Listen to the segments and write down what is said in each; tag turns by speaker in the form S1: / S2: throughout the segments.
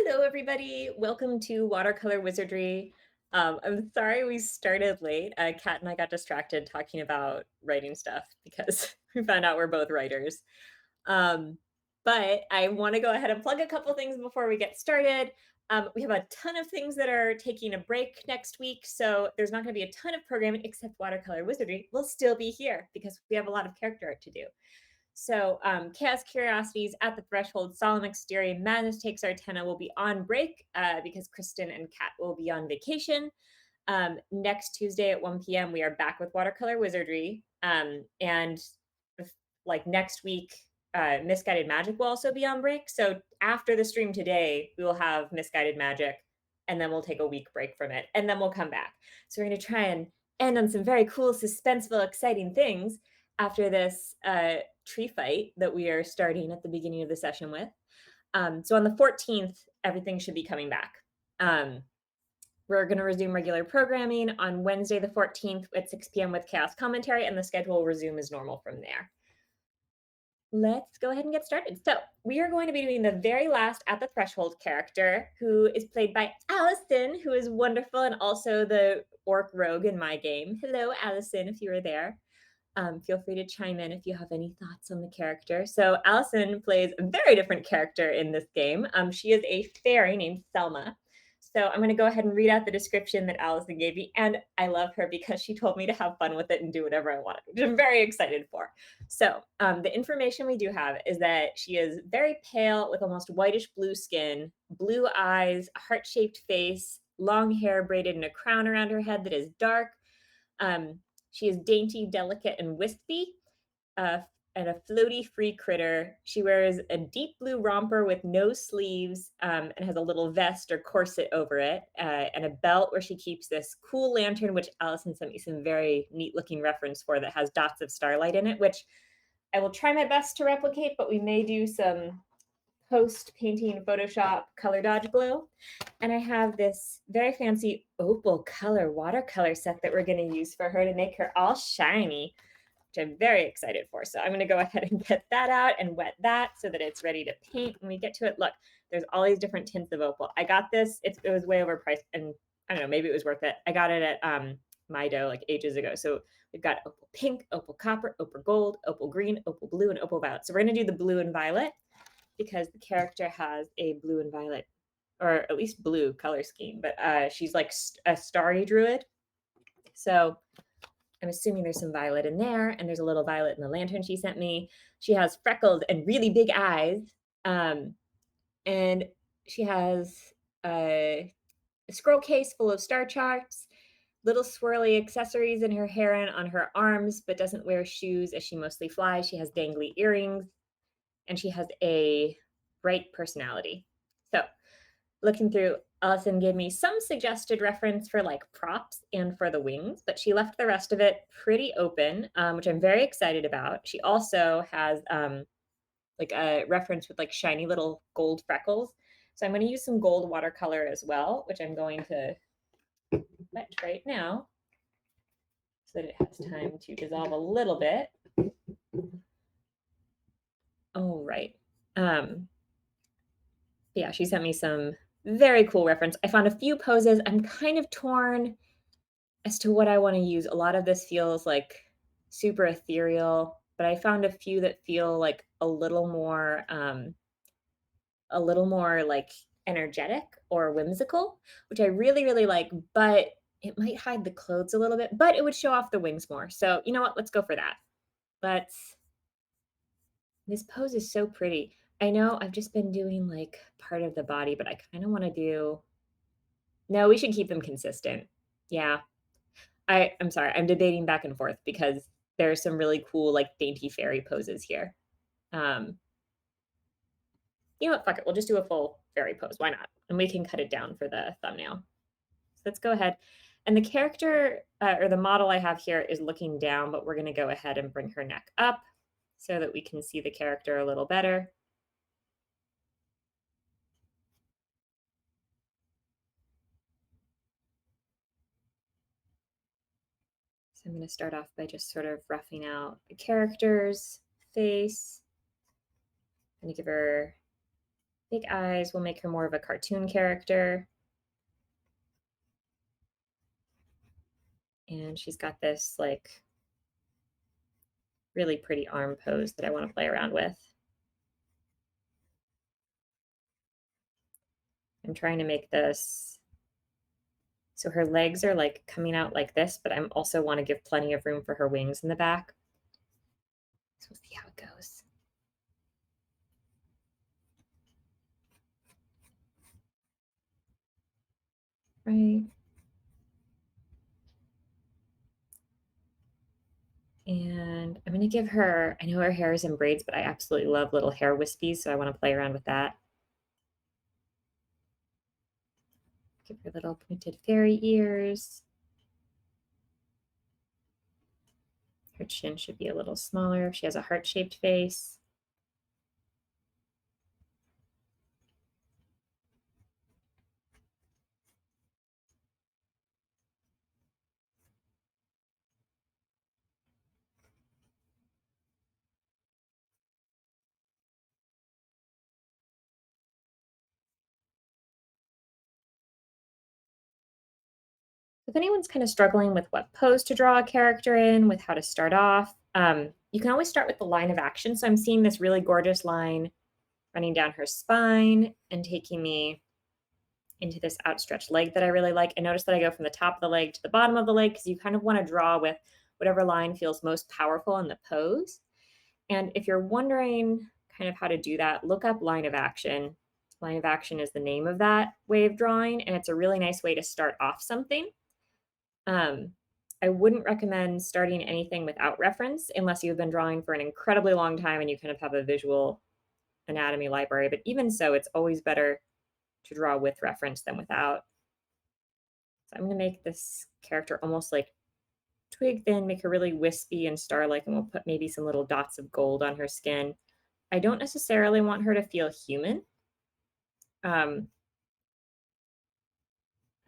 S1: Hello, everybody. Welcome to Watercolor Wizardry. I'm sorry we started late. Kat and I got distracted talking about writing stuff because we found out we're both writers. Um, but I want to go ahead and plug a couple things before we get started. We have a ton of things that are taking a break next week, so there's not going to be a ton of programming except Watercolor Wizardry will still be here because we have a lot of character art to do. So, Chaos Curiosities at the Threshold, Solemn Exterior, Madness Takes Our Tenna will be on break because Kristen and Kat will be on vacation. Next Tuesday at 1 p.m., we are back with Watercolor Wizardry. And like next week, Misguided Magic will also be on break. So after the stream today, we will have Misguided Magic, and then we'll take a week break from it, and then we'll come back. So we're going to try and end on some very cool, suspenseful, exciting things after this tree fight that we are starting at the beginning of the session with. So on the 14th, everything should be coming back. We're going to resume regular programming on Wednesday, the 14th at 6 p.m. with Chaos Commentary, and the schedule will resume as normal from there. Let's go ahead and get started. So we are going to be doing the very last At the Threshold character, who is played by Allison, who is wonderful and also the orc rogue in my game. Hello, Allison, if you are there. Feel free to chime in if you have any thoughts on the character. So Allison plays a very different character in this game. She is a fairy named Selma. So I'm going to go ahead and read out the description that Allison gave me. And I love her because she told me to have fun with it and do whatever I wanted, which I'm very excited for. So the information we do have is that she is very pale with almost whitish blue skin, blue eyes, a heart-shaped face, long hair braided in a crown around her head that is dark. She is dainty, delicate, and wispy, and a floaty free critter. She wears a deep blue romper with no sleeves and has a little vest or corset over it, and a belt where she keeps this cool lantern, which Allison sent me some very neat looking reference for that has dots of starlight in it, which I will try my best to replicate, but we may do some post painting Photoshop color dodge glue. And I have this very fancy opal color watercolor set that we're going to use for her to make her all shiny, which I'm very excited for. So I'm going to go ahead and get that out and wet that so that it's ready to paint when we get to it. Look, there's all these different tints of opal. I got this. It was way overpriced, and I don't know, maybe it was worth it. I got it at Mido like ages ago. So we've got opal pink, opal copper, opal gold, opal green, opal blue, and opal violet. So we're going to do the blue and violet because the character has a blue and violet, or at least blue color scheme, but she's like a starry druid. So I'm assuming there's some violet in there, and there's a little violet in the lantern she sent me. She has freckles and really big eyes, and she has a scroll case full of star charts, little swirly accessories in her hair and on her arms, but doesn't wear shoes as she mostly flies. She has dangly earrings, and she has a bright personality. So looking through, Allison gave me some suggested reference for like props and for the wings, but she left the rest of it pretty open, which I'm very excited about. She also has like a reference with like shiny little gold freckles. So I'm going to use some gold watercolor as well, which I'm going to wet right now so that it has time to dissolve a little bit. All right. Yeah, she sent me some very cool reference. I found a few poses. I'm kind of torn as to what I want to use. A lot of this feels like super ethereal, but I found a few that feel like a little more like energetic or whimsical, which I really, really like, but it might hide the clothes a little bit, but it would show off the wings more. So you know what? Let's go for that. This pose is so pretty. I know I've just been doing like part of the body, but I kind of want to do, no, we should keep them consistent. Yeah. I'm sorry. I'm debating back and forth because there's some really cool like dainty fairy poses here. Um, you know what? Fuck it. We'll just do a full fairy pose. Why not? And we can cut it down for the thumbnail. So let's go ahead. And the character or the model I have here is looking down, but we're going to go ahead and bring her neck up so that we can see the character a little better. So I'm going to start off by just sort of roughing out the character's face. I'm going to give her Big eyes will make her more of a cartoon character. And she's got this like really pretty arm pose that I want to play around with. I'm trying to make this so her legs are like coming out like this, but I'm also want to give plenty of room for her wings in the back. So we'll see how it goes. Right. And I'm going to give her, I know her hair is in braids, but I absolutely love little hair wispies, so I want to play around with that. Give her little pointed fairy ears. Her chin should be a little smaller if she has a heart-shaped face. If anyone's kind of struggling with what pose to draw a character in, with how to start off, you can always start with the line of action. So I'm seeing this really gorgeous line running down her spine and taking me into this outstretched leg that I really like. And notice that I go from the top of the leg to the bottom of the leg because you kind of want to draw with whatever line feels most powerful in the pose. And if you're wondering kind of how to do that, look up line of action. Line of action is the name of that way of drawing, and it's a really nice way to start off something. I wouldn't recommend starting anything without reference unless you've been drawing for an incredibly long time and you kind of have a visual anatomy library. But even so, it's always better to draw with reference than without. So I'm going to make this character almost like twig thin, make her really wispy and star-like, and we'll put maybe some little dots of gold on her skin. I don't necessarily want her to feel human. I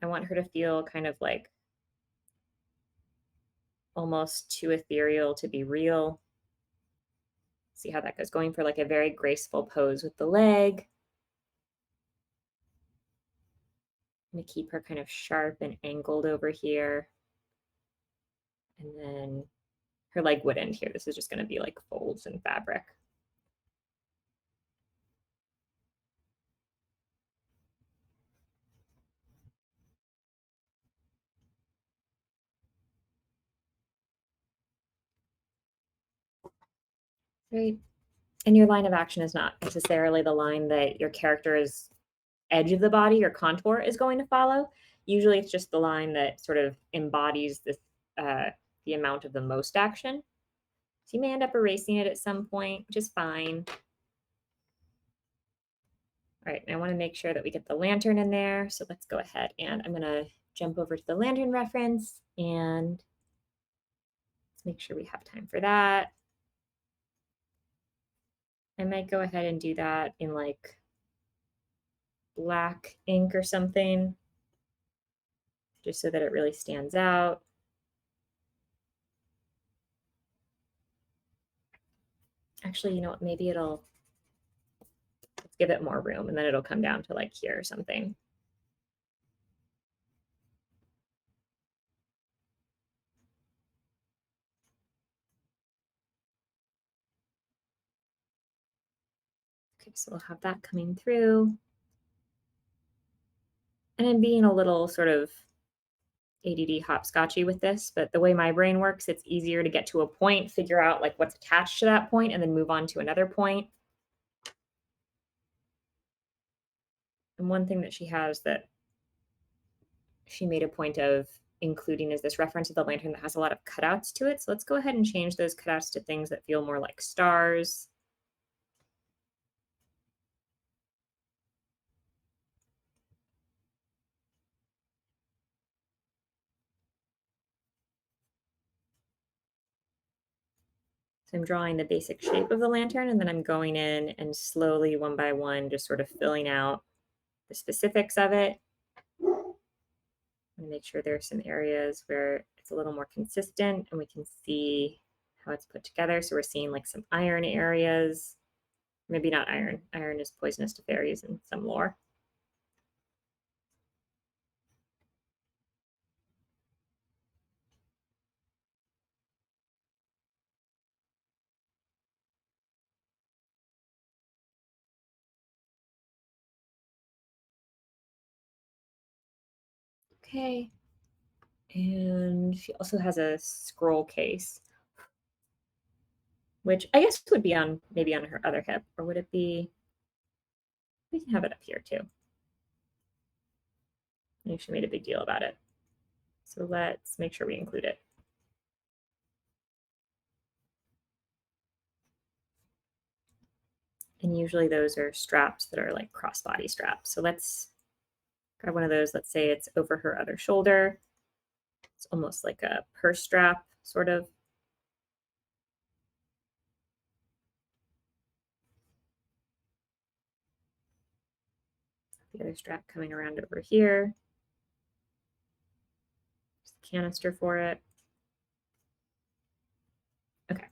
S1: want her to feel kind of like almost too ethereal to be real. See how that goes. Going for like a very graceful pose with the leg. I'm going to keep her kind of sharp and angled over here. And then her leg would end here. This is just going to be like folds in fabric. Right. And your line of action is not necessarily the line that your character's edge of the body or contour is going to follow. Usually it's just the line that sort of embodies this, the amount of the most action. So you may end up erasing it at some point, which is fine. All right, and I want to make sure that we get the lantern in there. So let's go ahead and I'm going to jump over to the lantern reference and let's make sure we have time for that. I might go ahead and do that in like black ink or something, just so that it really stands out. Actually, you know what, maybe let's give it more room and then it'll come down to like here or something. Okay, so we'll have that coming through. And I'm being a little sort of ADD hopscotchy with this, but the way my brain works, it's easier to get to a point, figure out like what's attached to that point, and then move on to another point. And one thing that she has that she made a point of including is this reference to the lantern that has a lot of cutouts to it. So let's go ahead and change those cutouts to things that feel more like stars. So I'm drawing the basic shape of the lantern, and then I'm going in and slowly, one by one, just sort of filling out the specifics of it. And make sure there are some areas where it's a little more consistent and we can see how it's put together. So we're seeing like some iron areas. Maybe not iron. Iron is poisonous to fairies in some lore. Okay. And she also has a scroll case, which I guess would be on maybe on her other hip, or would it be? We can have it up here too. I think she made a big deal about it. So let's make sure we include it. And usually those are straps that are like crossbody straps. So let's grab one of those. Let's say it's over her other shoulder. It's almost like a purse strap, sort of. The other strap coming around over here. Just a canister for it. Okay.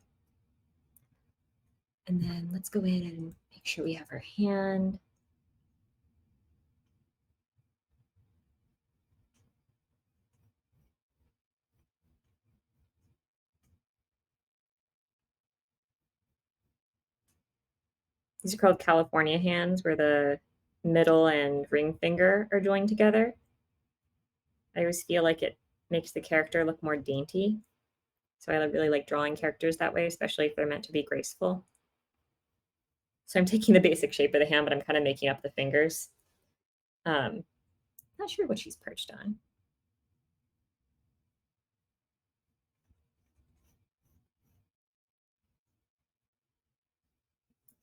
S1: And then let's go in and make sure we have her hand. These are called California hands, where the middle and ring finger are joined together. I always feel like it makes the character look more dainty. So I really like drawing characters that way, especially if they're meant to be graceful. So I'm taking the basic shape of the hand, but I'm kind of making up the fingers. Not sure what she's perched on.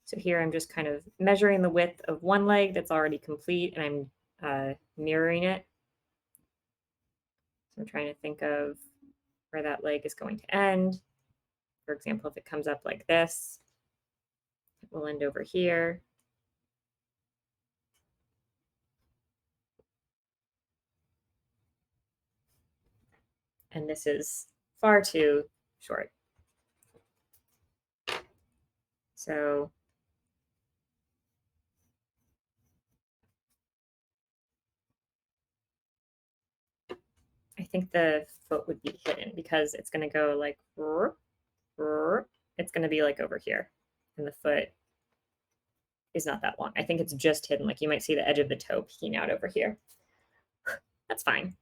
S1: So here I'm just kind of measuring the width of one leg that's already complete, and I'm mirroring it. So I'm trying to think of where that leg is going to end. For example, if it comes up like this, it will end over here. And this is far too short. So I think the foot would be hidden because it's going to go like, it's going to be like over here. And the foot is not that long. I think it's just hidden. Like you might see the edge of the toe peeking out over here. That's fine.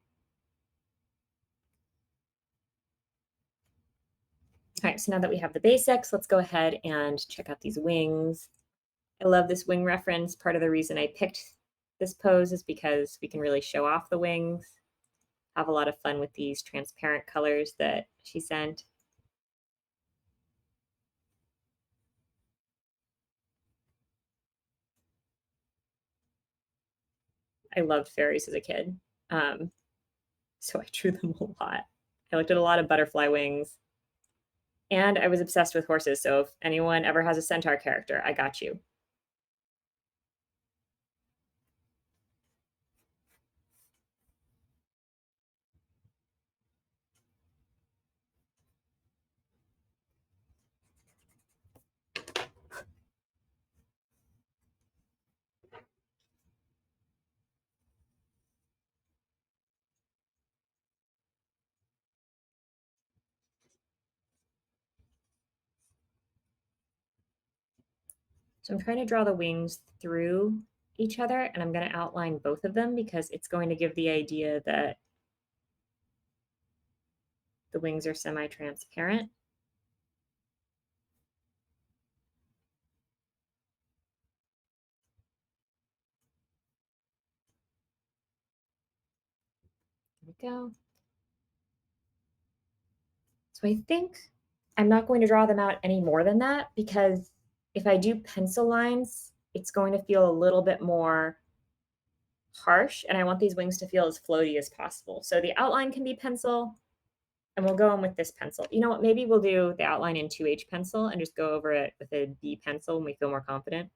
S1: All right, so now that we have the basics, let's go ahead and check out these wings. I love this wing reference. Part of the reason I picked this pose is because we can really show off the wings, have a lot of fun with these transparent colors that she sent. I loved fairies as a kid. So I drew them a lot. I looked at a lot of butterfly wings. And I was obsessed with horses. So if anyone ever has a centaur character, I got you. So I'm trying to draw the wings through each other, and I'm going to outline both of them because it's going to give the idea that the wings are semi-transparent. There we go. So I think I'm not going to draw them out any more than that because if I do pencil lines, it's going to feel a little bit more harsh, and I want these wings to feel as floaty as possible. So the outline can be pencil, and we'll go in with this pencil. You know what? Maybe we'll do the outline in 2H pencil and just go over it with a B pencil when we feel more confident,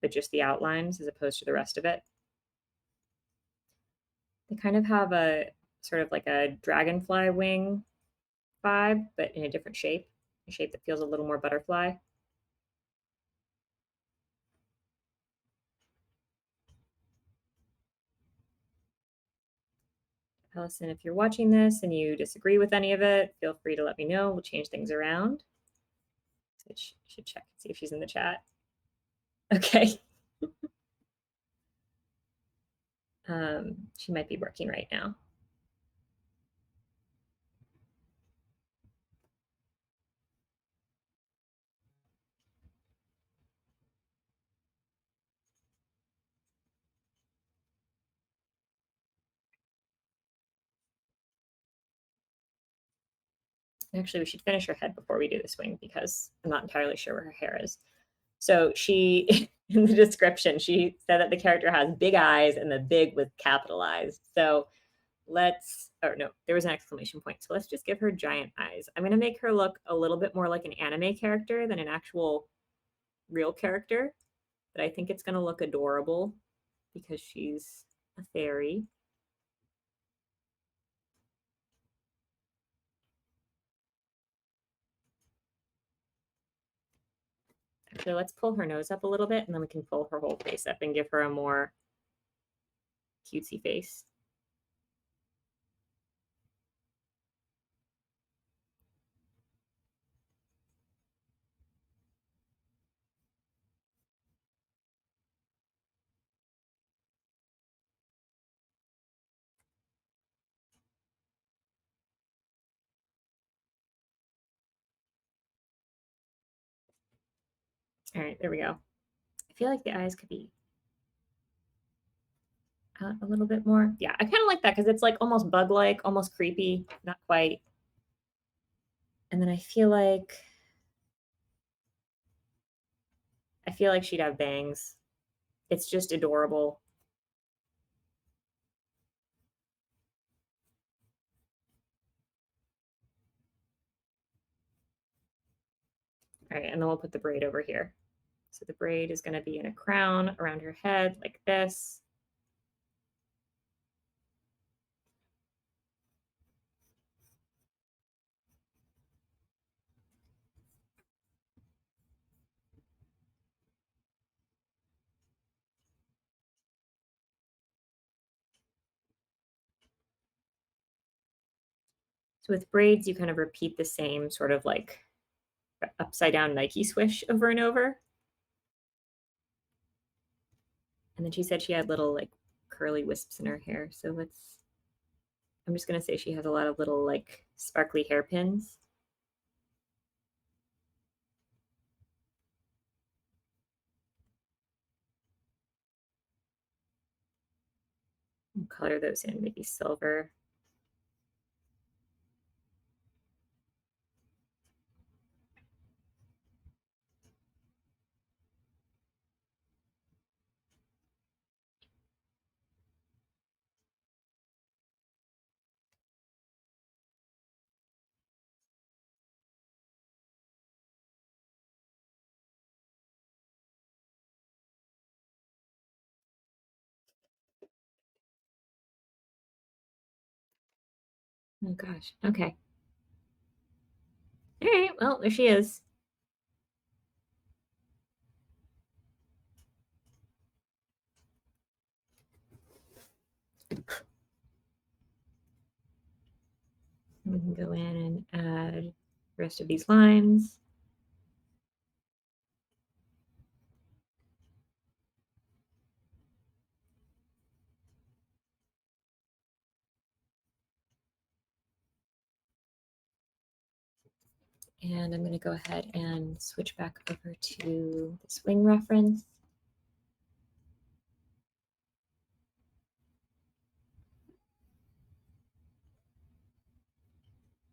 S1: but just the outlines as opposed to the rest of it. They kind of have a sort of like a dragonfly wing vibe, but in a different shape, a shape that feels a little more butterfly. Allison, if you're watching this and you disagree with any of it, feel free to let me know. We'll change things around. I should check and see if she's in the chat. Okay. She might be working right now. Actually, we should finish her head before we do the swing because I'm not entirely sure where her hair is. So she, in the description, she said that the character has big eyes and the big was capitalized. So let's, or no, there was an exclamation point. So let's just give her giant eyes. I'm going to make her look a little bit more like an anime character than an actual real character. But I think it's going to look adorable because she's a fairy. Actually, let's pull her nose up a little bit and then we can pull her whole face up and give her a more cutesy face. All right, there we go. I feel like the eyes could be out a little bit more. Yeah, I kind of like that because it's like almost bug-like, almost creepy, not quite. And then I feel like she'd have bangs. It's just adorable. All right, and then we'll put the braid over here. So the braid is going to be in a crown around her head like this. So with braids, you kind of repeat the same sort of like upside down Nike swish over and over. And then she said she had little like curly wisps in her hair. So I'm just going to say she has a lot of little like sparkly hairpins. I'll color those in, maybe silver. Oh gosh. Okay. All right. Well, there she is. We can go in and add the rest of these lines. And I'm going to go ahead and switch back over to the swing reference.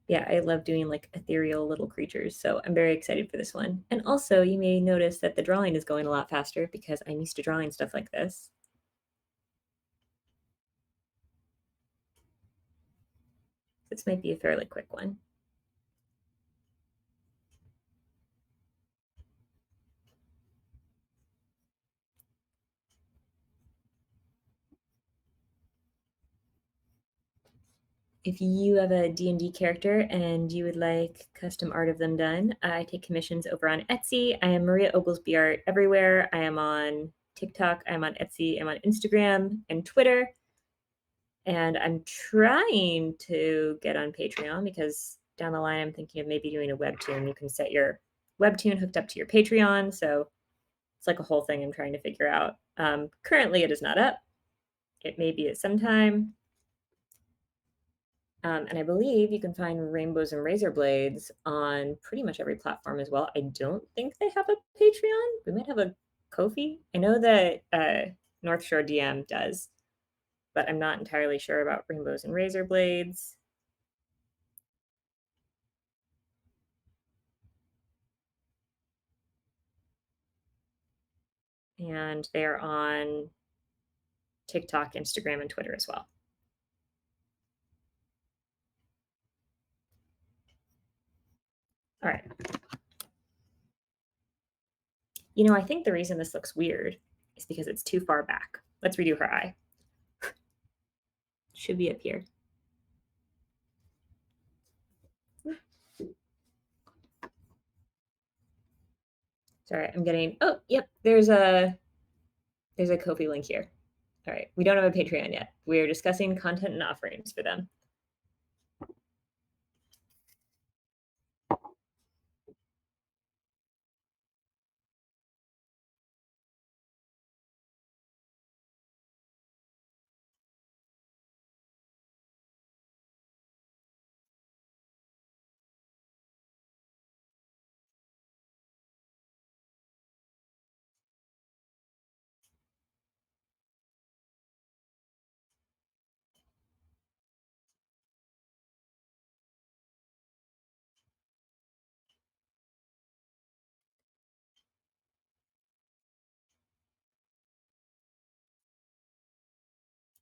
S1: Yeah, I love doing like ethereal little creatures, so I'm very excited for this one. And also, you may notice that the drawing is going a lot faster because I'm used to drawing stuff like this. This might be a fairly quick one. If you have a D&D character and you would like custom art of them done, I take commissions over on Etsy. I am Maria Oglesby Art everywhere. I am on TikTok, I'm on Etsy, I'm on Instagram and Twitter. And I'm trying to get on Patreon because down the line I'm thinking of maybe doing a webtoon. You can set your webtoon hooked up to your Patreon, so it's like a whole thing I'm trying to figure out. Currently, it is not up. It may be at some time. And I believe you can find Rainbows and Razor Blades on pretty much every platform as well. I don't think they have a Patreon. We might have a Ko-fi. I know that North Shore DM does, but I'm not entirely sure about Rainbows and Razor Blades. And they're on TikTok, Instagram, and Twitter as well. All right. You know, I think the reason this looks weird is because it's too far back. Let's redo her eye. Should be up here. Sorry, I'm getting, oh, yep, there's a Ko-fi link here. All right, we don't have a Patreon yet. We're discussing content and offerings for them.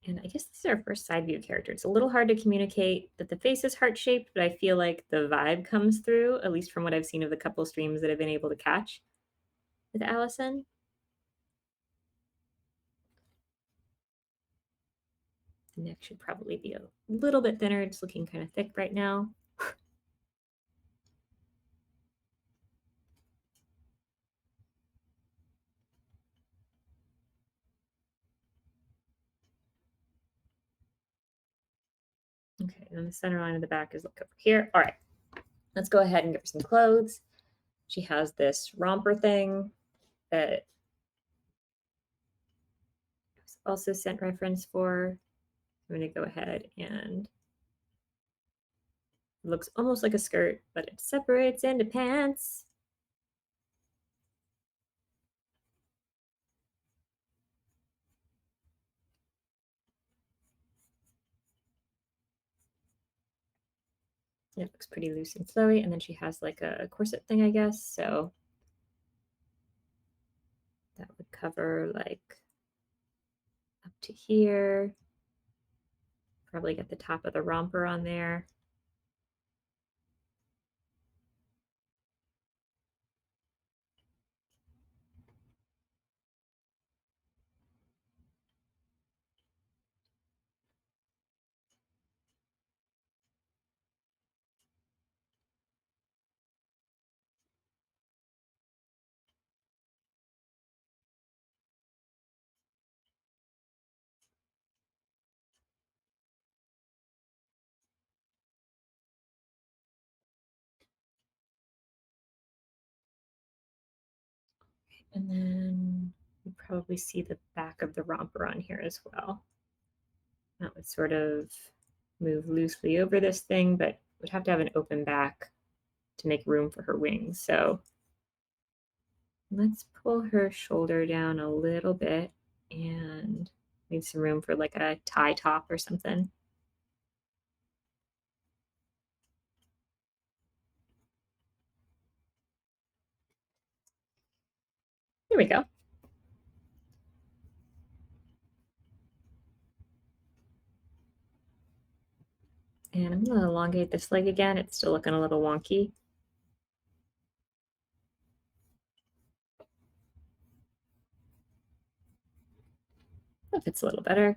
S1: And I guess this is our first side view character. It's a little hard to communicate that the face is heart-shaped, but I feel like the vibe comes through, at least from what I've seen of the couple streams that I've been able to catch with Allison. The neck should probably be a little bit thinner. It's looking kind of thick right now. Okay, and the center line of the back is like over here. All right, let's go ahead and give her some clothes. She has this romper thing that I was also sent reference for. I'm going to go ahead and it looks almost like a skirt, but it separates into pants. It looks pretty loose and flowy. And then she has like a corset thing, I guess. So that would cover like up to here. Probably get the top of the romper on there. And then you probably see the back of the romper on here as well. That would sort of move loosely over this thing, but would have to have an open back to make room for her wings. So let's pull her shoulder down a little bit and leave some room for like a tie top or something. There we go. And I'm going to elongate this leg again. It's still looking a little wonky. That fits a little better.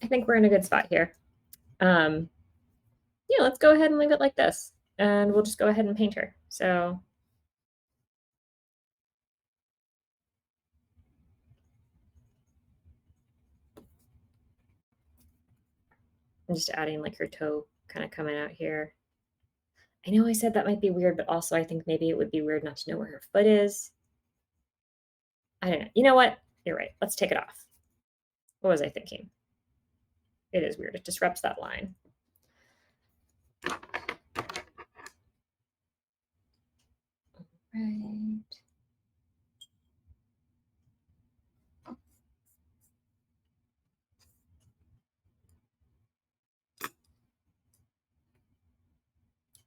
S1: I think we're in a good spot here. Yeah, let's go ahead and leave it like this. And we'll just go ahead and paint her. So I'm just adding like her toe kind of coming out here. I know I said that might be weird, but also I think maybe it would be weird not to know where her foot is. I don't know. You know what? You're right. Let's take it off. What was I thinking? It is weird. It disrupts that line. Right.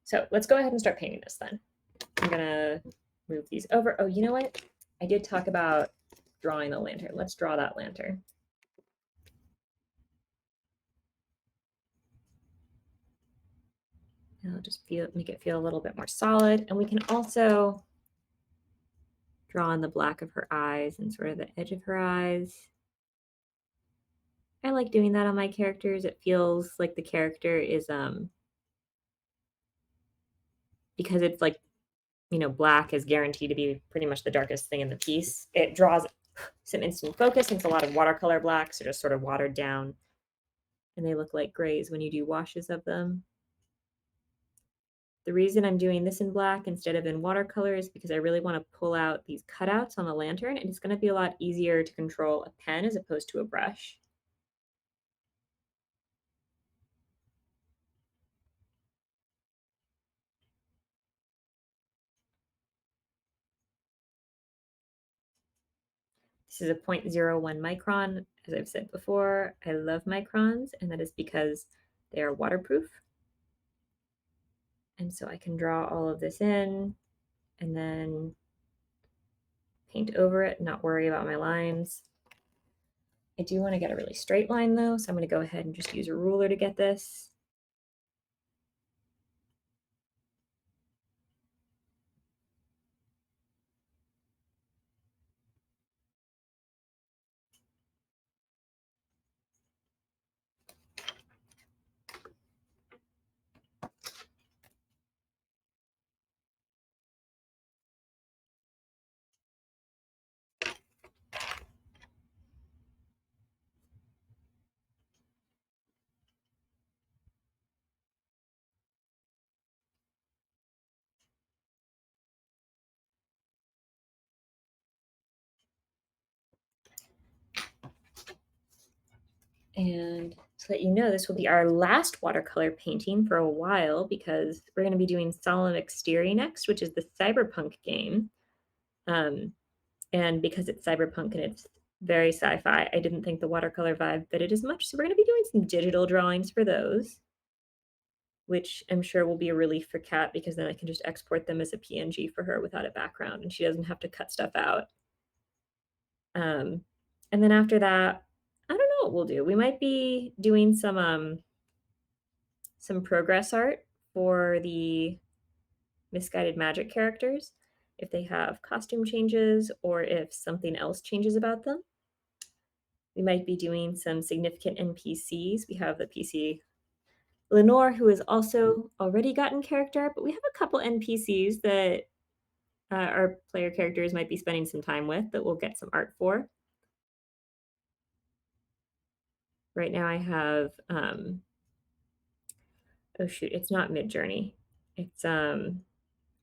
S1: So let's go ahead and start painting this then. I'm gonna move these over. Oh, you know what? I did talk about drawing the lantern. Let's draw that lantern. And I'll just make it feel a little bit more solid. And we can also draw on the black of her eyes and sort of the edge of her eyes. I like doing that on my characters. It feels like the character is because it's like, you know, black is guaranteed to be pretty much the darkest thing in the piece. It draws some instant focus. It's a lot of watercolor blacks are just sort of watered down and they look like grays when you do washes of them. The reason I'm doing this in black instead of in watercolor is because I really want to pull out these cutouts on the lantern, and it's going to be a lot easier to control a pen as opposed to a brush. This is a 0.01 micron. As I've said before, I love microns, and that is because they are waterproof. And so I can draw all of this in and then paint over it, not worry about my lines. I do want to get a really straight line though, so I'm going to go ahead and just use a ruler to get this. And to let you know, this will be our last watercolor painting for a while because we're going to be doing Solemn Exterior next, which is the cyberpunk game. And because it's cyberpunk and it's very sci-fi, I didn't think the watercolor vibe fitted as much. So we're going to be doing some digital drawings for those, which I'm sure will be a relief for Kat because then I can just export them as a PNG for her without a background and she doesn't have to cut stuff out. And then after that, I don't know what we'll do. We might be doing some progress art for the Misguided Magic characters if they have costume changes or if something else changes about them. We might be doing some significant NPCs. We have the PC Lenore, who has also already gotten character art, but we have a couple NPCs that our player characters might be spending some time with that we'll get some art for. Right now I have, oh shoot, it's not Midjourney. It's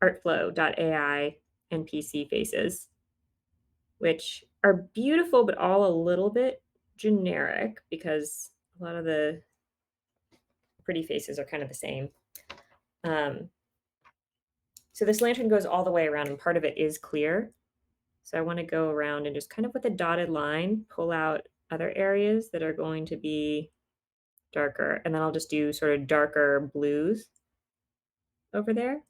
S1: artflow.ai NPC faces, which are beautiful, but all a little bit generic because a lot of the pretty faces are kind of the same. So this lantern goes all the way around and part of it is clear. So I want to go around and just kind of with a dotted line, pull out other areas that are going to be darker. And then I'll just do sort of darker blues over there.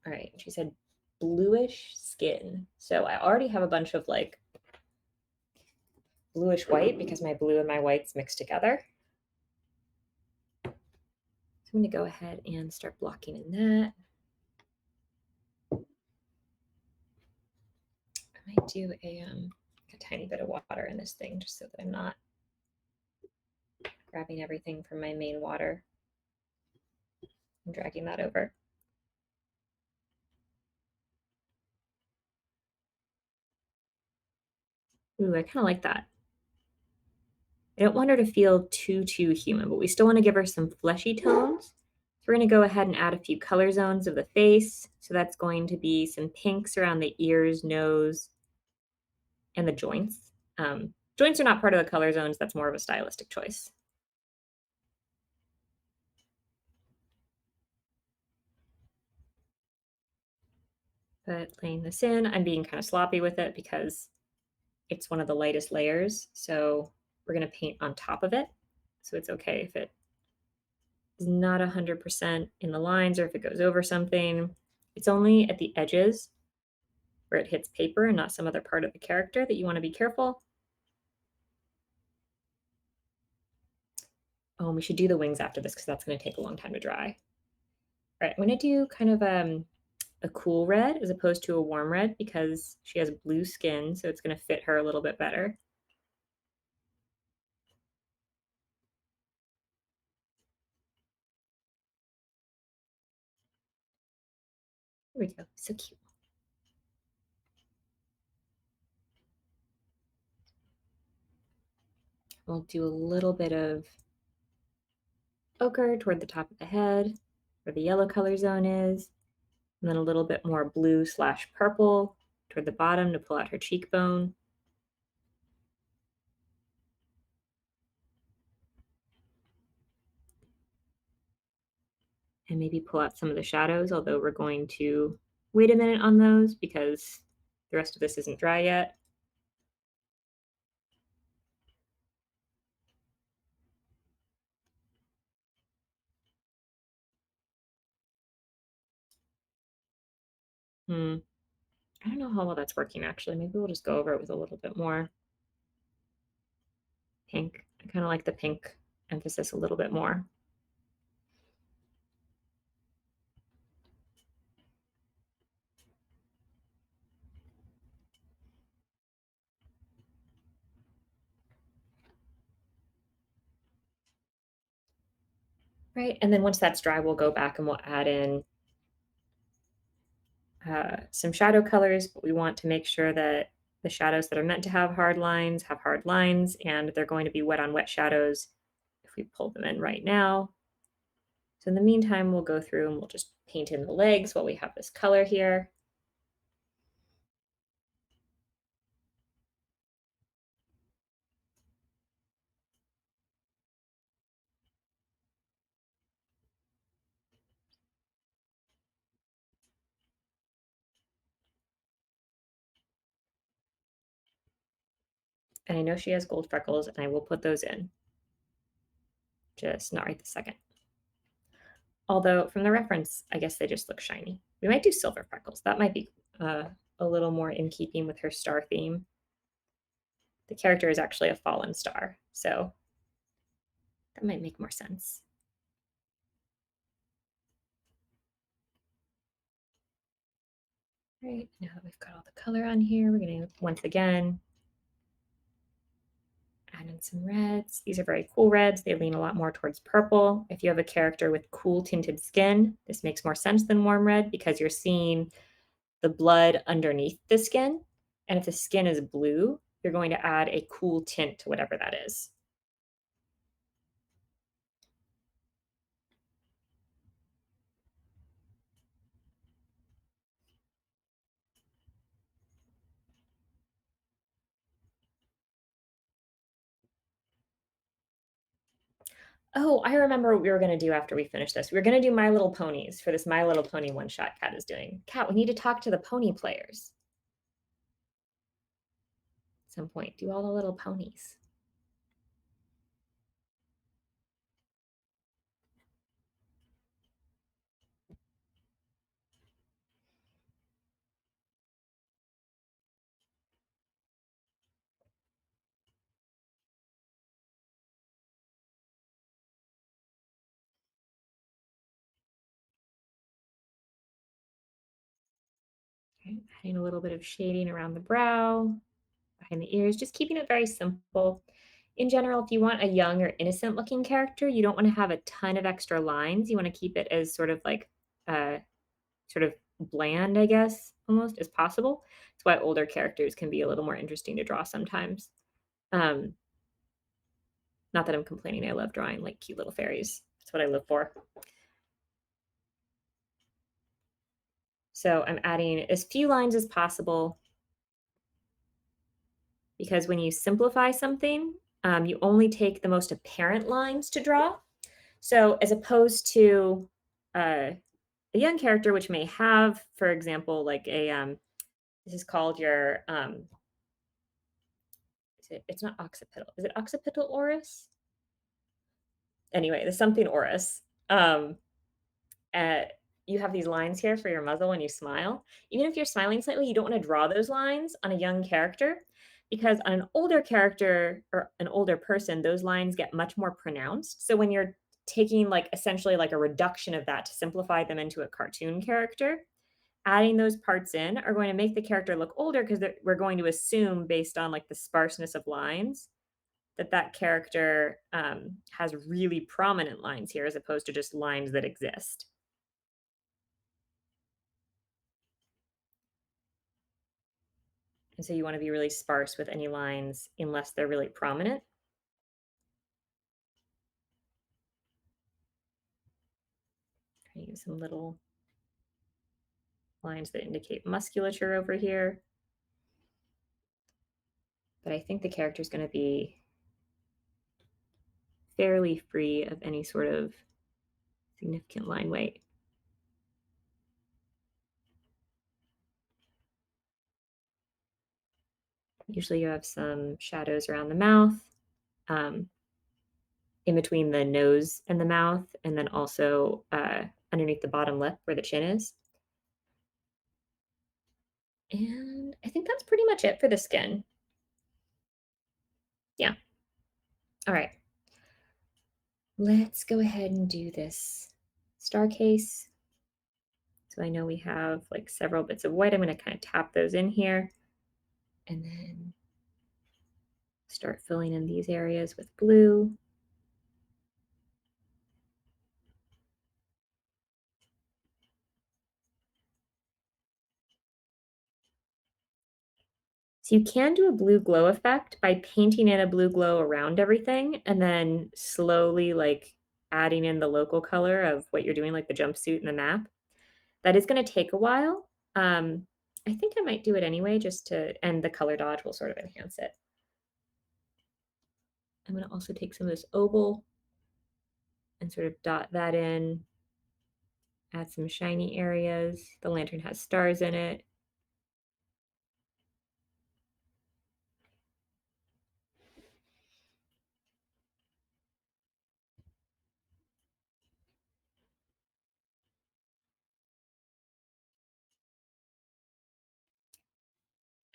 S1: All right, she said bluish skin. So I already have a bunch of like bluish white because my blue and my whites mixed together. So I'm going to go ahead and start blocking in that. I might do a tiny bit of water in this thing just so that I'm not grabbing everything from my main water and dragging that over. Ooh, I kind of like that. I don't want her to feel too human, but we still want to give her some fleshy tones. So we're going to go ahead and add a few color zones of the face. So that's going to be some pinks around the ears, nose, and the joints. Joints are not part of the color zones. That's more of a stylistic choice. But laying this in, I'm being kind of sloppy with it because it's one of the lightest layers. So we're going to paint on top of it. So it's okay if it is not 100% in the lines or if it goes over something. It's only at the edges where it hits paper and not some other part of the character that you want to be careful. Oh, and we should do the wings after this because that's going to take a long time to dry. All right, I'm going to do kind of a cool red as opposed to a warm red because she has blue skin, so it's going to fit her a little bit better. There we go, so cute. We'll do a little bit of ochre toward the top of the head where the yellow color zone is, and then a little bit more blue / purple toward the bottom to pull out her cheekbone. And maybe pull out some of the shadows, although we're going to wait a minute on those because the rest of this isn't dry yet. I don't know how well that's working actually. Maybe we'll just go over it with a little bit more pink. I kind of like the pink emphasis a little bit more. Right, and then once that's dry, we'll go back and we'll add in some shadow colors, but we want to make sure that the shadows that are meant to have hard lines, and they're going to be wet on wet shadows if we pull them in right now. So in the meantime, we'll go through and we'll just paint in the legs while we have this color here. And I know she has gold freckles, and I will put those in. Just not right this second. Although from the reference, I guess they just look shiny. We might do silver freckles. That might be a little more in keeping with her star theme. The character is actually a fallen star, so that might make more sense. All right, now that we've got all the color on here, we're going to once again add in some reds. These are very cool reds. They lean a lot more towards purple. If you have a character with cool tinted skin, this makes more sense than warm red because you're seeing the blood underneath the skin. And if the skin is blue, you're going to add a cool tint to whatever that is. Oh, I remember what we were going to do after we finish this. We were going to do My Little Ponies for this My Little Pony one-shot Kat is doing. Kat, we need to talk to the pony players at some point. Do all the little ponies. Okay, adding a little bit of shading around the brow, behind the ears, just keeping it very simple. In general, if you want a young or innocent looking character, you don't want to have a ton of extra lines. You want to keep it as sort of like sort of bland, I guess, almost as possible. That's why older characters can be a little more interesting to draw sometimes. Um, Not that I'm complaining. I love drawing like cute little fairies. That's what I live for. So I'm adding as few lines as possible because when you simplify something, you only take the most apparent lines to draw. So as opposed to a young character, which may have, for example, like this is called your, it's not occipital. Is it occipital oris? Anyway, the something oris. Um, uh, you have these lines here for your muzzle when you smile. Even if you're smiling slightly, you don't want to draw those lines on a young character because on an older character or an older person, those lines get much more pronounced. So when you're taking like essentially like a reduction of that to simplify them into a cartoon character, adding those parts in are going to make the character look older because we're going to assume based on like the sparseness of lines that that character has really prominent lines here as opposed to just lines that exist. And so you want to be really sparse with any lines unless they're really prominent. Use some little lines that indicate musculature over here. But I think the character is going to be fairly free of any sort of significant line weight. Usually you have some shadows around the mouth, um, in between the nose and the mouth, and then also underneath the bottom lip where the chin is. And I think that's pretty much it for the skin. Yeah. All right. Let's go ahead and do this star case. So I know we have like several bits of white. I'm going to kind of tap those in here and then start filling in these areas with blue. So you can do a blue glow effect by painting in a blue glow around everything and then slowly like adding in the local color of what you're doing, like the jumpsuit and the map. That is going to take a while. I think I might do it anyway, just to, and the color dodge will sort of enhance it. I'm going to also take some of this oval and sort of dot that in, add some shiny areas. The lantern has stars in it.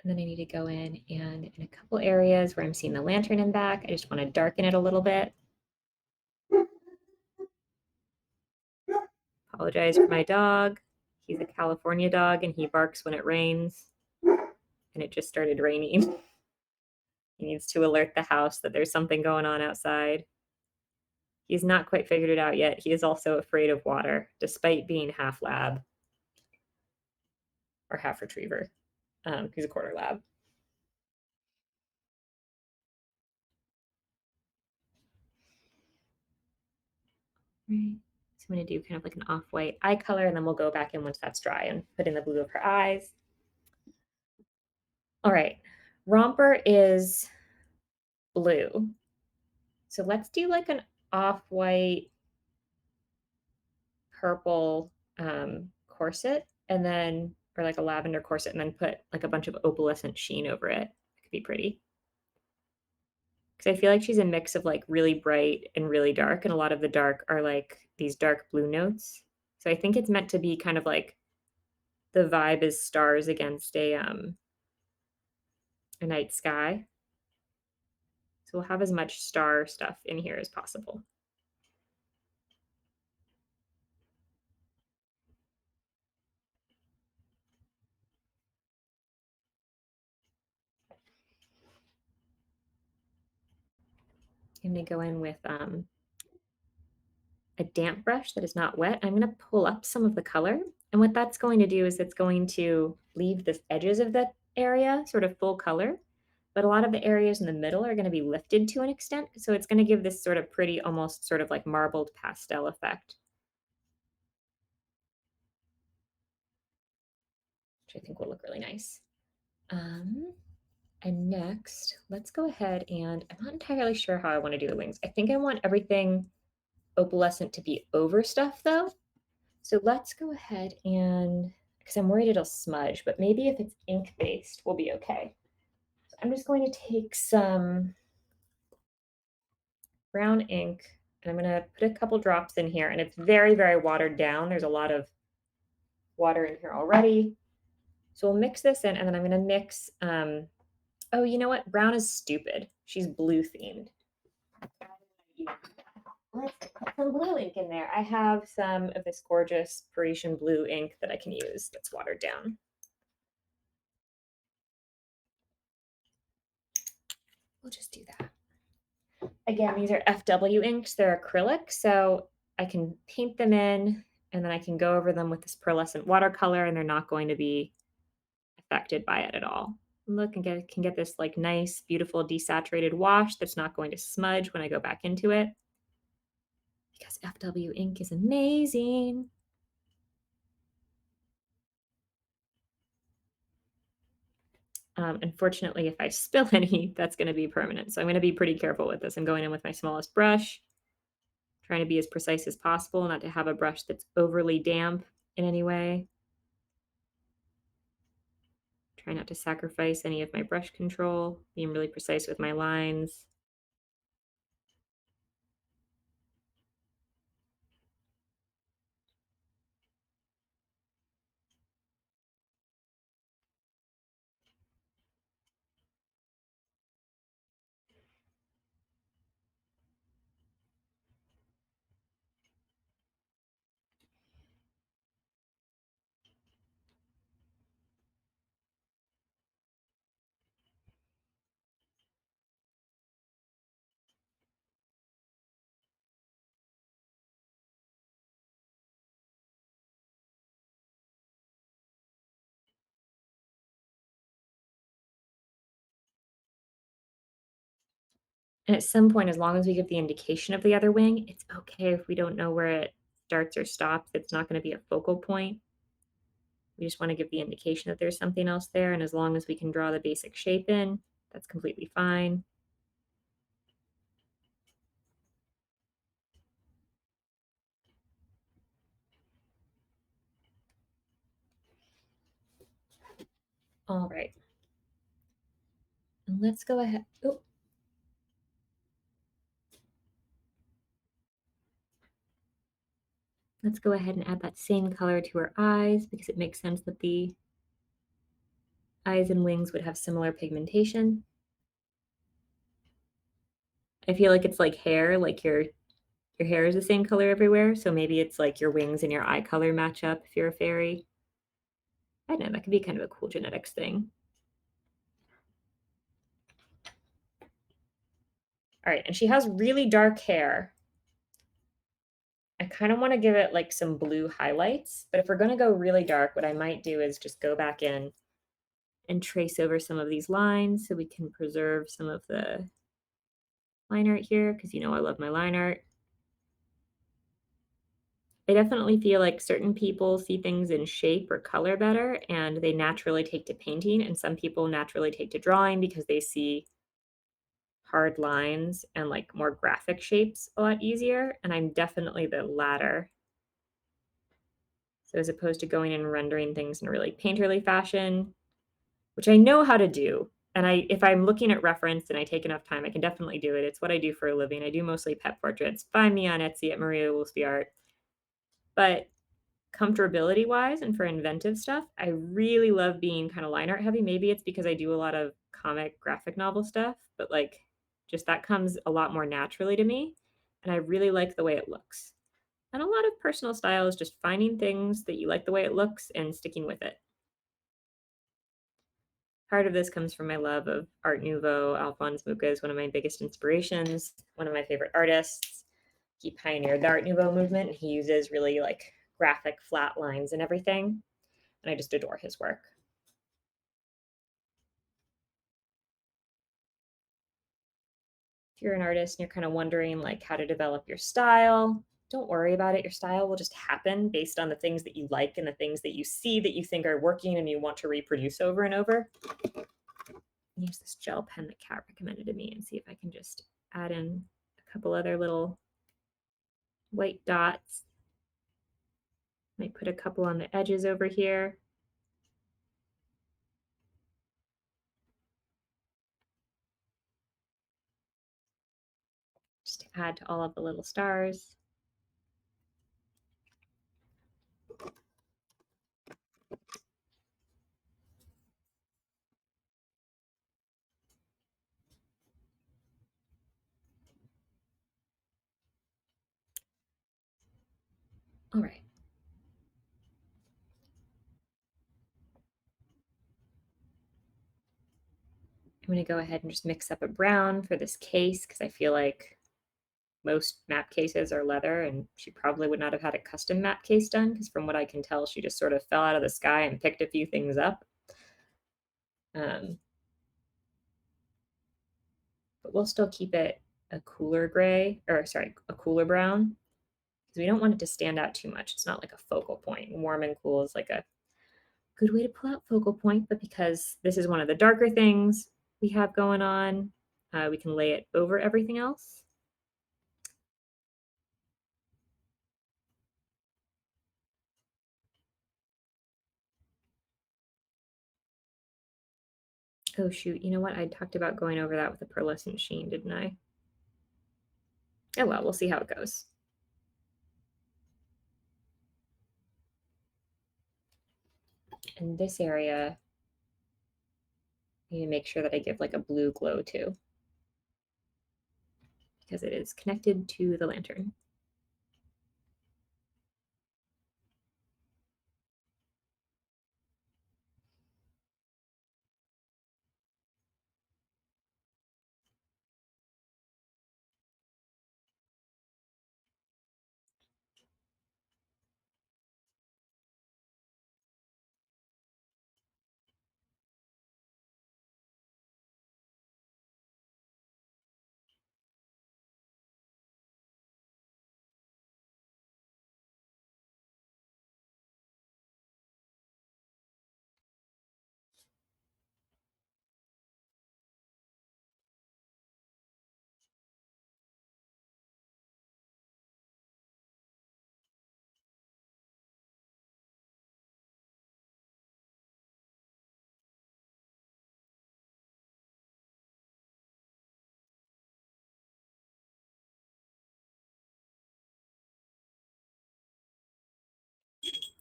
S1: And then I need to go in and in a couple areas where I'm seeing the lantern in back, I just want to darken it a little bit. Apologize for my dog. He's a California dog and he barks when it rains. And it just started raining. He needs to alert the house that there's something going on outside. He's not quite figured it out yet. He is also afraid of water, despite being half lab or half retriever. He's a quarter lab. Right. So I'm going to do kind of like an off-white eye color, and then we'll go back in once that's dry and put in the blue of her eyes. All right. Romper is blue. So let's do like an off-white purple corset and then, or like a lavender corset, and then put like a bunch of opalescent sheen over it. It could be pretty. Because I feel like she's a mix of like really bright and really dark, and a lot of the dark are like these dark blue notes. So I think it's meant to be kind of like the vibe is stars against a night sky. So we'll have as much star stuff in here as possible. I'm gonna go in with a damp brush that is not wet. I'm gonna pull up some of the color. And what that's going to do is it's going to leave the edges of the area sort of full color, but a lot of the areas in the middle are gonna be lifted to an extent. So it's gonna give this sort of pretty, almost sort of like marbled pastel effect, which I think will look really nice. Um, and next, let's go ahead and I'm not entirely sure how I want to do the wings. I think I want everything opalescent to be over stuff though. So let's go ahead and, because I'm worried it'll smudge, but maybe if it's ink based, we'll be okay. So I'm just going to take some brown ink and I'm going to put a couple drops in here, and it's very, very watered down. There's a lot of water in here already. So we'll mix this in, and then I'm going to mix, oh, you know what? Brown is stupid. She's blue themed. Let's put some blue ink in there. I have some of this gorgeous Parisian blue ink that I can use that's watered down. We'll just do that. Again, these are FW inks. They're acrylic, so I can paint them in, and then I can go over them with this pearlescent watercolor, and they're not going to be affected by it at all. Look, and can get this like nice, beautiful desaturated wash that's not going to smudge when I go back into it, because FW ink is amazing. Unfortunately, if I spill any, that's going to be permanent. So I'm going to be pretty careful with this. I'm going in with my smallest brush, trying to be as precise as possible, not to have a brush that's overly damp in any way. Try not to sacrifice any of my brush control, being really precise with my lines. And at some point, as long as we give the indication of the other wing, it's okay if we don't know where it starts or stops. It's not going to be a focal point. We just want to give the indication that there's something else there. And as long as we can draw the basic shape in, that's completely fine. All right. And let's go ahead. Oh, let's go ahead and add that same color to her eyes, because it makes sense that the eyes and wings would have similar pigmentation. I feel like it's like hair, like your hair is the same color everywhere, so maybe it's like your wings and your eye color match up if you're a fairy. I don't know, that could be kind of a cool genetics thing. All right, and she has really dark hair. I kind of want to give it like some blue highlights, but if we're going to go really dark, what I might do is just go back in and trace over some of these lines so we can preserve some of the line art here, because you know I love my line art. I definitely feel like certain people see things in shape or color better, and they naturally take to painting, and some people naturally take to drawing because they see hard lines and like more graphic shapes a lot easier, and I'm definitely the latter. So as opposed to going and rendering things in a really painterly fashion, which I know how to do, and if I'm looking at reference and I take enough time, I can definitely do it. It's what I do for a living. I do mostly pet portraits. Find me on Etsy at Maria Oglesby Art. But comfortability wise and for inventive stuff, I really love being kind of line art heavy. Maybe it's because I do a lot of comic graphic novel stuff, but like just that comes a lot more naturally to me. And I really like the way it looks. And a lot of personal style is just finding things that you like the way it looks and sticking with it. Part of this comes from my love of Art Nouveau. Alphonse Mucha is one of my biggest inspirations, one of my favorite artists. He pioneered the Art Nouveau movement, and he uses really like graphic flat lines and everything. And I just adore his work. If you're an artist and you're kind of wondering like how to develop your style, don't worry about it. Your style will just happen based on the things that you like and the things that you see that you think are working and you want to reproduce over and over. Use this gel pen that Kat recommended to me and see if I can just add in a couple other little white dots. Might put a couple on the edges over here. Just to add to all of the little stars. All right. I'm going to go ahead and just mix up a brown for this case because I feel like most map cases are leather and she probably would not have had a custom map case done because from what I can tell, she just sort of fell out of the sky and picked a few things up. But we'll still keep it a cooler gray, or sorry, a cooler brown because we don't want it to stand out too much. It's not like a focal point. Warm and cool is like a good way to pull out focal point, but because this is one of the darker things we have going on, we can lay it over everything else. Oh shoot, you know what? I talked about going over that with a pearlescent sheen, didn't I? Oh well, we'll see how it goes. In this area, I need to make sure that I give like a blue glow too, because it is connected to the lantern.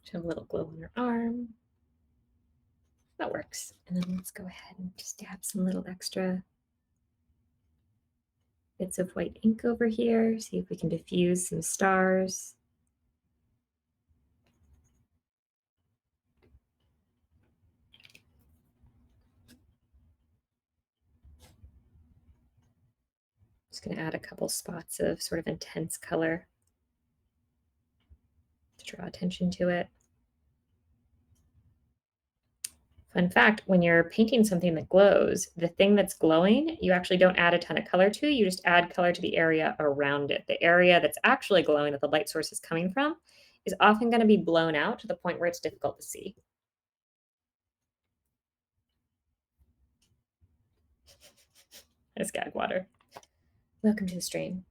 S1: She have a little glow on her arm. That works. And then let's go ahead and just dab some little extra bits of white ink over here. See if we can diffuse some stars. Just going to add a couple spots of sort of intense color to draw attention to it. Fun fact, when you're painting something that glows, the thing that's glowing, you actually don't add a ton of color to, you just add color to the area around it. The area that's actually glowing that the light source is coming from is often going to be blown out to the point where it's difficult to see. It's gag water. Welcome to the stream.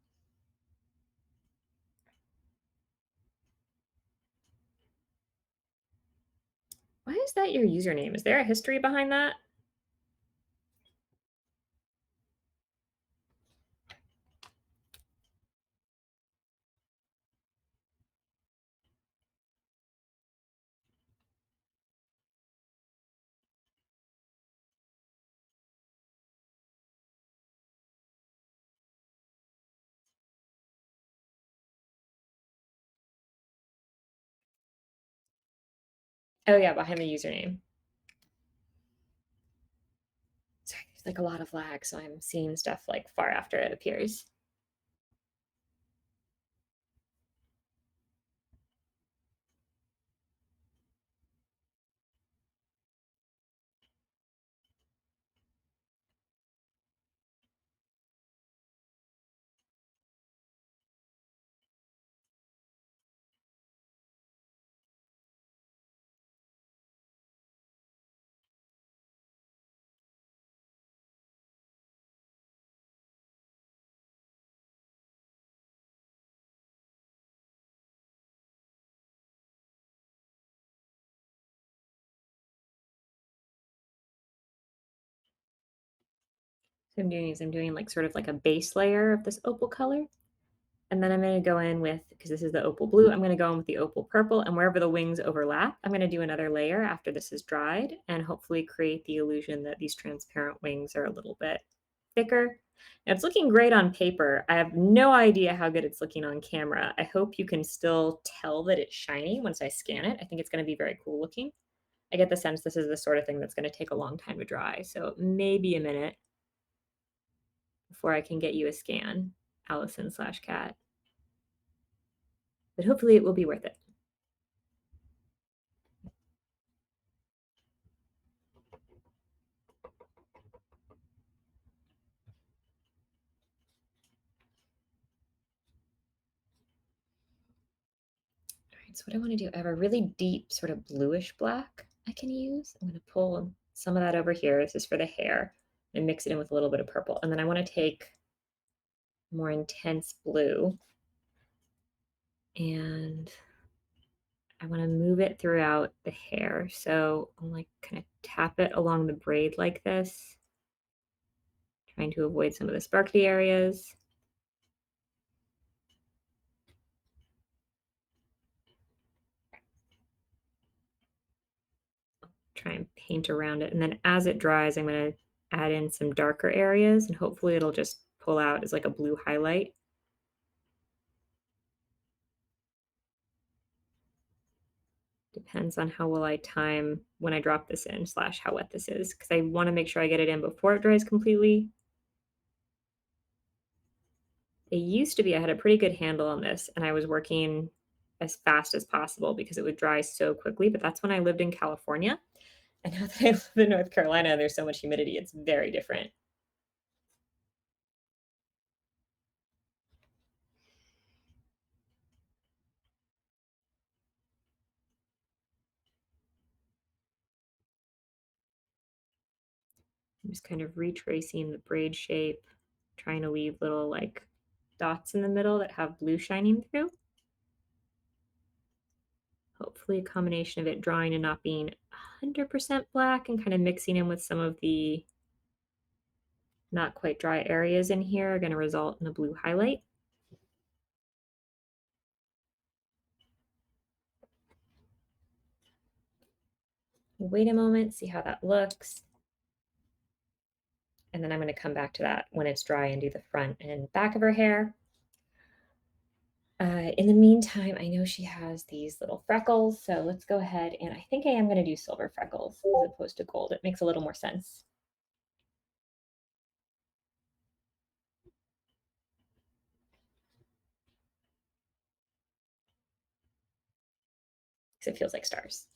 S1: Why is that your username? Is there a history behind that? Oh yeah, behind the username. like a lot of lag, so I'm seeing stuff like far after it appears. So I'm doing like sort of like a base layer of this opal color. And then I'm going to go in with, because this is the opal blue, I'm going to go in with the opal purple. And wherever the wings overlap, I'm going to do another layer after this is dried and hopefully create the illusion that these transparent wings are a little bit thicker. Now, it's looking great on paper. I have no idea how good it's looking on camera. I hope you can still tell that it's shiny once I scan it. I think it's going to be very cool looking. I get the sense this is the sort of thing that's going to take a long time to dry. So maybe a minute before I can get you a scan, Allison/Cat. But hopefully it will be worth it. All right, so what I want to do, I have a really deep sort of bluish black I can use. I'm going to pull some of that over here. This is for the hair and mix it in with a little bit of purple. And then I want to take more intense blue and I want to move it throughout the hair. So I'm like kind of tap it along the braid like this, trying to avoid some of the sparkly areas. Try and paint around it. And then as it dries, I'm going to add in some darker areas and hopefully it'll just pull out as like a blue highlight. Depends on how well I time when I drop this in slash how wet this is because I want to make sure I get it in before it dries completely. It used to be I had a pretty good handle on this and I was working as fast as possible because it would dry so quickly, but that's when I lived in California. And now that I live in North Carolina and there's so much humidity, it's very different. I'm just kind of retracing the braid shape, trying to leave little like dots in the middle that have blue shining through. Hopefully a combination of it drying and not being 100% black and kind of mixing in with some of the not quite dry areas in here are going to result in a blue highlight. Wait a moment, see how that looks. And then I'm going to come back to that when it's dry and do the front and back of her hair. In the meantime, I know she has these little freckles, so let's go ahead and I think I am going to do silver freckles as opposed to gold. It makes a little more sense. Because it feels like stars.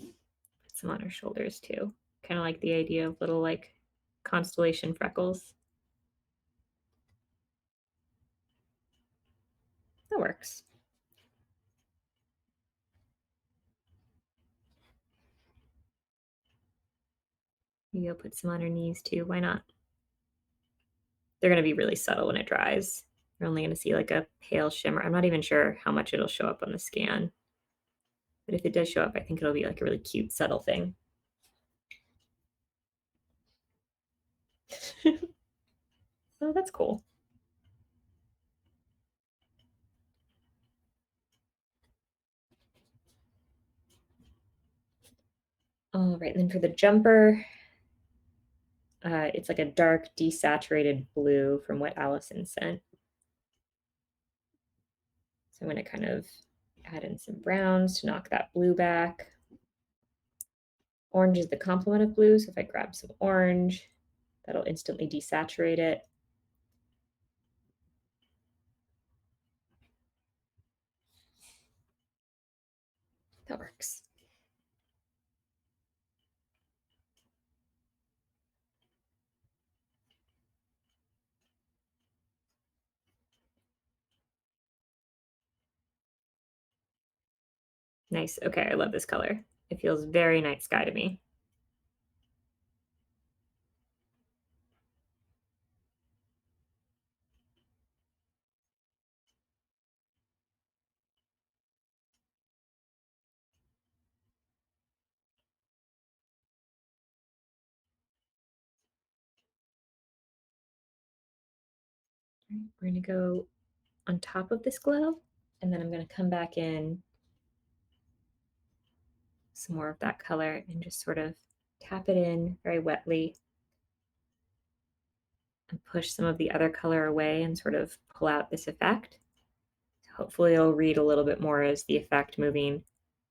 S1: Put some on her shoulders too. Kind of like the idea of little like constellation freckles. That works. Maybe I'll put some on her knees too. Why not? They're going to be really subtle when it dries. You're only going to see like a pale shimmer. I'm not even sure how much it'll show up on the scan. But if it does show up, I think it'll be like a really cute, subtle thing. Oh, that's cool. All right, and then for the jumper, it's like a dark desaturated blue from what Allison sent. So I'm going to kind of add in some browns to knock that blue back. Orange is the complement of blue, so if I grab some orange, that'll instantly desaturate it. That works. Nice. Okay, I love this color. It feels very night sky to me. Right, we're going to go on top of this glow, and then I'm going to come back in some more of that color and just sort of tap it in very wetly and push some of the other color away and sort of pull out this effect. So hopefully it'll read a little bit more as the effect moving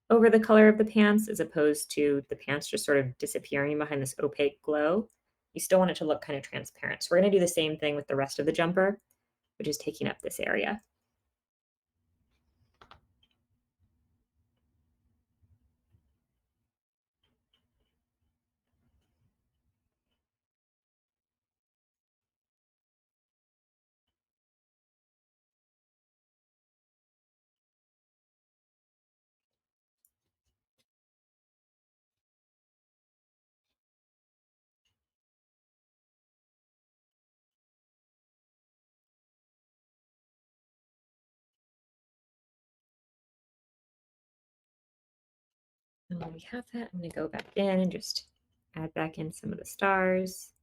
S1: over the color of the pants as opposed to the pants just sort of disappearing behind this opaque glow. You still want it to look kind of transparent. So we're going to do the same thing with the rest of the jumper, which is taking up this area. And when we have that, I'm going to go back in and just add back in some of the stars.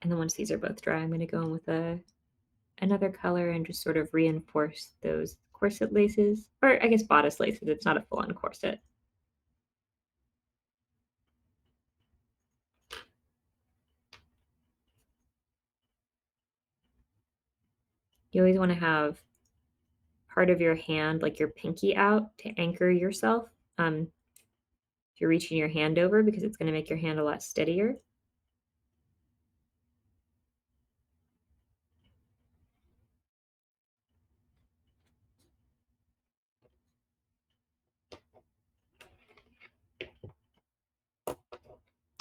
S1: And then once these are both dry, I'm going to go in with another color and just sort of reinforce those corset laces, or I guess bodice laces. It's not a full-on corset. You always want to have part of your hand, like your pinky out to anchor yourself. If you're reaching your hand over, because it's going to make your hand a lot steadier.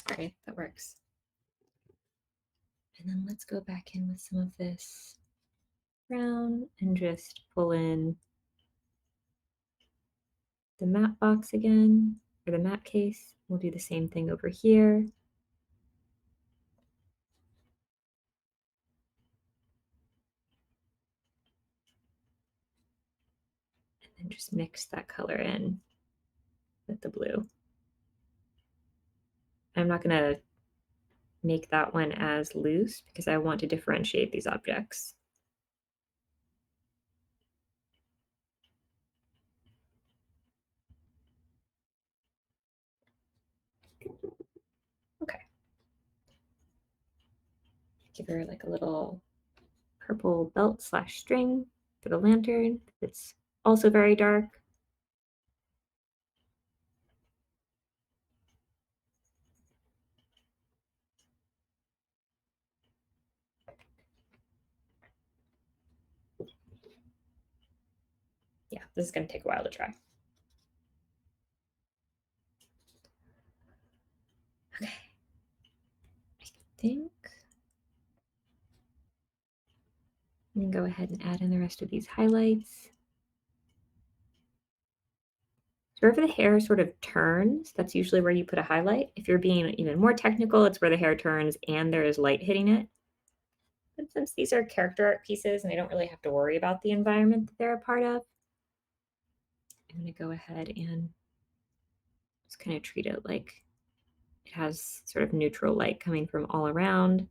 S1: All right, that works. And then let's go back in with some of this brown and just pull in the matte box again, or the matte case. We'll do the same thing over here. And then just mix that color in with the blue. I'm not going to make that one as loose because I want to differentiate these objects. Okay. Give her like a little purple belt slash string for the lantern. It's also very dark. Yeah, this is going to take a while to try. Okay. I think I'm going to go ahead and add in the rest of these highlights. So wherever the hair sort of turns, that's usually where you put a highlight. If you're being even more technical, it's where the hair turns and there is light hitting it. But since these are character art pieces and I don't really have to worry about the environment that they're a part of, I'm going to go ahead and just kind of treat it like it has sort of neutral light coming from all around.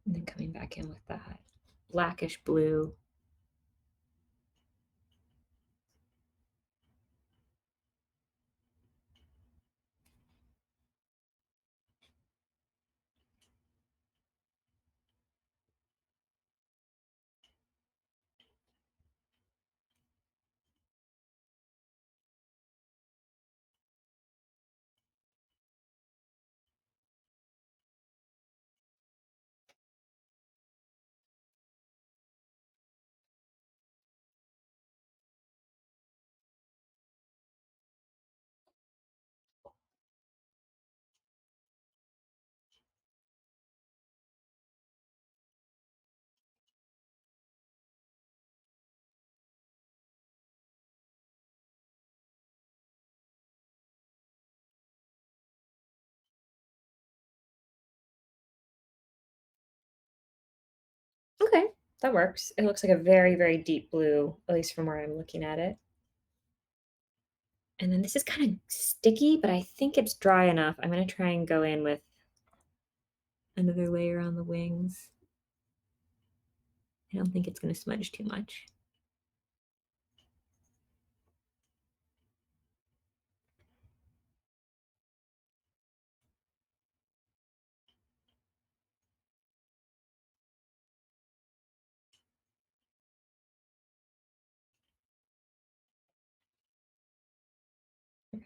S1: And then coming back in with that blackish blue. Okay, that works. It looks like a very, very deep blue, at least from where I'm looking at it. And then this is kind of sticky, but I think it's dry enough. I'm going to try and go in with another layer on the wings. I don't think it's going to smudge too much.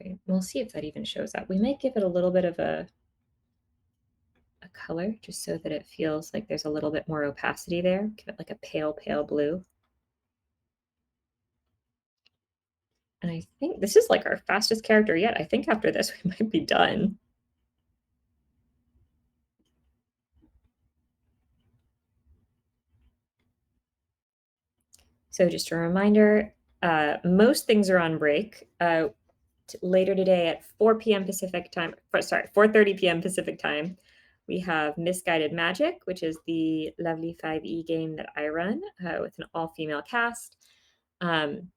S1: Okay, we'll see if that even shows up. We might give it a little bit of a color just so that it feels like there's a little bit more opacity there. Give it like a pale, pale blue. And I think this is like our fastest character yet. I think after this we might be done. So just a reminder, most things are on break. Later today at 4 p.m. Pacific time, sorry, 4:30 p.m. Pacific time, we have Misguided Magic, which is the lovely 5e game that I run with an all-female cast. And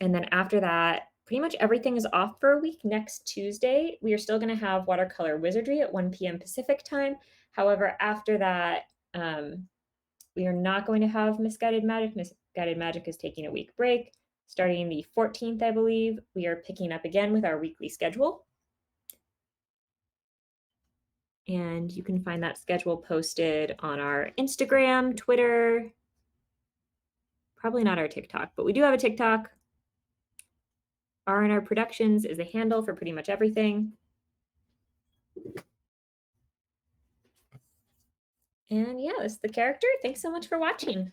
S1: then after that, pretty much everything is off for a week. Next Tuesday, we are still going to have Watercolor Wizardry at 1 p.m. Pacific time. However, after that, we are not going to have Misguided Magic. Misguided Magic is taking a week break. Starting the 14th, I believe, we are picking up again with our weekly schedule. And you can find that schedule posted on our Instagram, Twitter, probably not our TikTok, but we do have a TikTok. R&R Productions is a handle for pretty much everything. And yeah, that's the character. Thanks so much for watching.